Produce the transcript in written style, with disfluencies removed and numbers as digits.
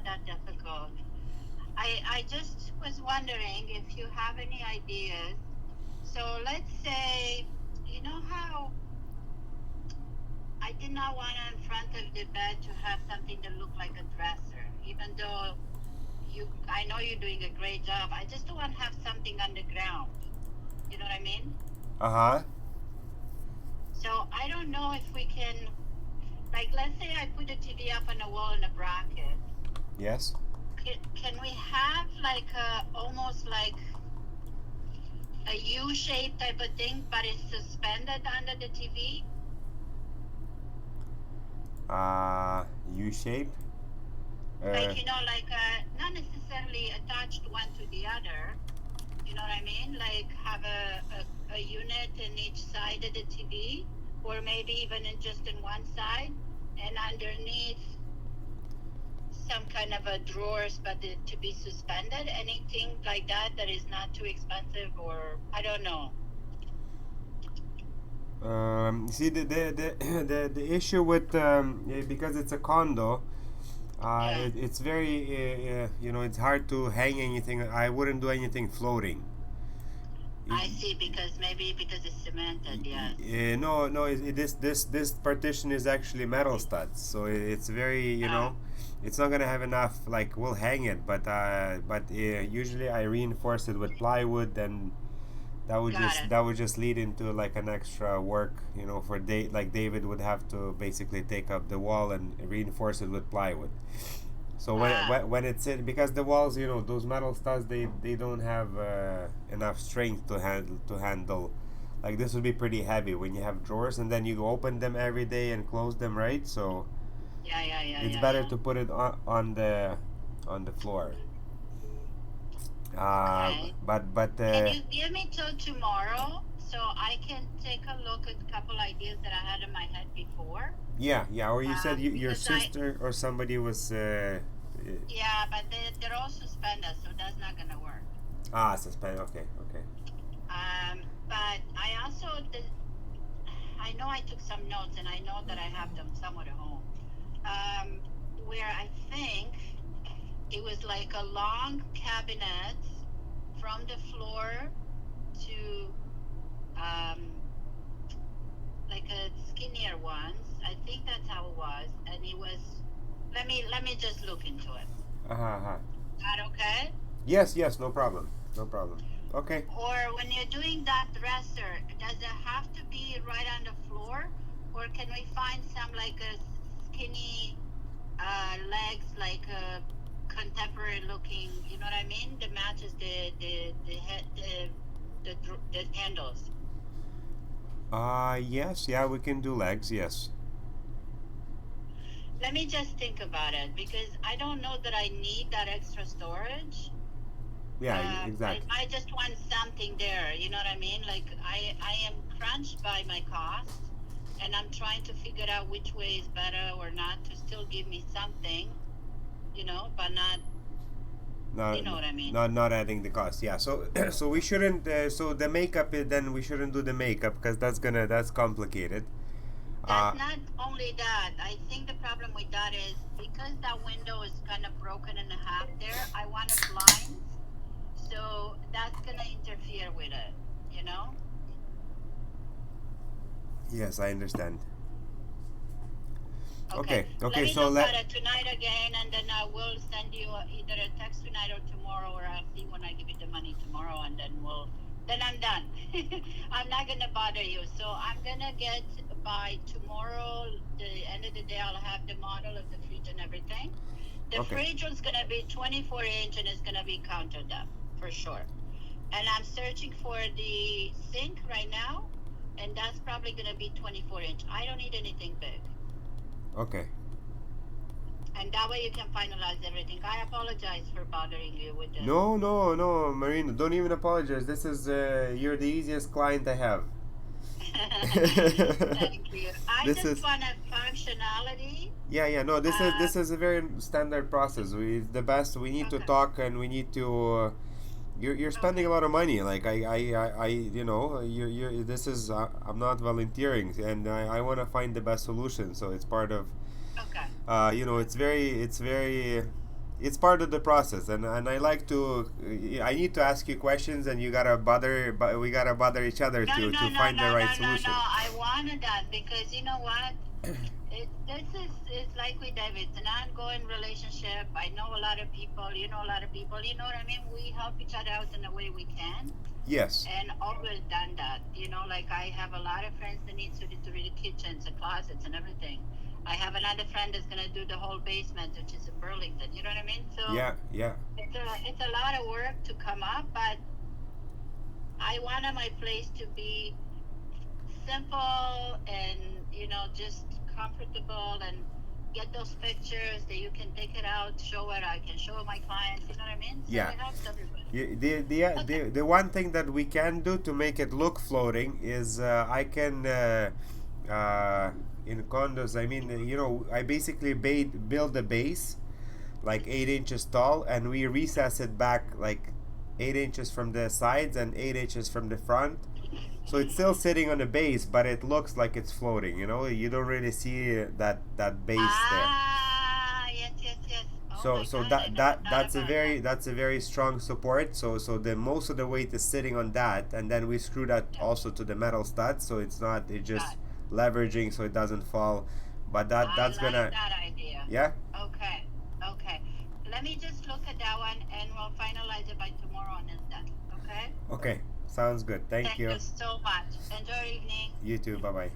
not that difficult. I just was wondering if you have any ideas. So let's say, you know how I did not want in front of the bed to have something that looked like a dresser, even though I know you're doing a great job. I just don't want to have something on the ground. You know what I mean? Uh-huh. So I don't know if we can, like, let's say I put the TV up on the wall in a bracket. Yes. Can we have like a almost like a U-shaped type of thing, but it's suspended under the TV? U-shape. Like, like not necessarily attached one to the other. You know what I mean? Like have a unit in each side of the TV, or maybe even just in one side, and underneath some kind of a drawers, but to be suspended. Anything like that that is not too expensive, or I don't know. See the issue with because it's a condo. Yeah, It's very it's hard to hang anything. I wouldn't do anything floating. I see. Because maybe because it's cemented. Yes. No, no. This partition is actually metal studs, so it's very Oh, it's not gonna have enough. Like we'll hang it, but usually I reinforce it with plywood, and got it. that would just lead into like an extra work. For like David would have to basically take up the wall and reinforce it with plywood. So Ah, when it's in, because the walls, those metal studs, they don't have enough strength to handle. Like this would be pretty heavy when you have drawers and then you open them every day and close them, right? So yeah, yeah, yeah, it's yeah, better yeah. to put it on the floor. Okay. Can But you give me till tomorrow so I can take a look at a couple ideas that I had in my head before? yeah, yeah. Or you said your Because sister or somebody was yeah, but they're all suspended, so that's not gonna work. suspended. Okay, okay. But I know I took some notes, and I know that I have them somewhere at home. Um, where I think it was like a long cabinet from the floor to um, like a skinnier ones. I think that's how it was, and it was. Let me just look into it. Uh-huh, uh-huh. Is that okay? Yes, yes. No problem. No problem. Okay. Or when you're doing that dresser, does it have to be right on the floor, or can we find some like a skinny legs, like a contemporary looking? You know what I mean? That matches the head the handles. Yes, yeah, we can do legs, yes. Let me just think about it, because I don't know that I need that extra storage. Yeah, exactly. I just want something there. You know what I mean? Like I am crunched by my cost, and I'm trying to figure out which way is better or not to still give me something, but not. You No, know what I mean? not adding the cost. Yeah, so so we shouldn't. So the makeup, then we shouldn't do the makeup because that's complicated. That's Uh, not only that. I think the problem with that is because that window is kind of broken in half there. I wanted blinds, so that's gonna interfere with it. You know. yes, I understand. Okay, Okay, let okay. me So look at let. it tonight again, and then I will send you either a text tonight or tomorrow, or I'll see when I give you the money tomorrow, and then I'm done. I'm not gonna bother you, so I'm gonna get by tomorrow. The end of the day, I'll have the model of the fridge and everything. The Okay, fridge is gonna be 24-inch, and it's gonna be countertop for sure. And I'm searching for the sink right now, and that's probably gonna be 24-inch. I don't need anything big. okay. And that way you can finalize everything. I apologize for bothering you with this. No, no, no, Marina. Don't even apologize. This is you're the easiest client I have. Thank you. I This just is want a functionality. Yeah, yeah, no, this is Uh, this is a very standard process. It's the best. We need to okay, talk and we need to. You're spending okay, a lot of money. Like you're. This is. I'm not volunteering, and I want to find the best solution. So it's part of. okay. It's very it's part of the process, and I like to. I need to ask you questions, and you gotta bother, but we gotta bother each other No, to no, no, find the no, right no, no, no. solution. I wanted that because you know what? This is it's like with David. It's an ongoing relationship. I know a lot of people. You know a lot of people. You know what I mean? We help each other out in the way we can, Yes. and always done that. You know, like I have a lot of friends that need to do the kitchens, the closets, and everything. I have another friend that's gonna do the whole basement, which is in Burlington. You know what I mean? So Yeah. Yeah. it's a lot of work to come up, but I wanted my place to be simple and just comfortable and get those pictures that you can take it out, show it. I can show my clients. You know what I mean? So Yeah. it helps everybody. Okay. The one thing that we can do to make it look floating is I can uh, in condos. I mean, I basically build a base like 8 inches tall, and we recess it back like 8 inches from the sides and 8 inches from the front. So it's still sitting on the base, but it looks like it's floating. You don't really see that base there. Yes, yes, yes. Oh So my so God, I that never that thought that's a about that. very strong support. So the most of the weight is sitting on that, and then we screw that Yeah, also to the metal stud, so it's got just it. leveraging so it doesn't fall. But I that's like gonna, that idea. yeah. Okay, okay. Let me just look at that one and we'll finalize it by tomorrow and it's done. Okay? Okay, sounds good. Thank Thank you. you so much. Enjoy your evening. You too. Bye bye.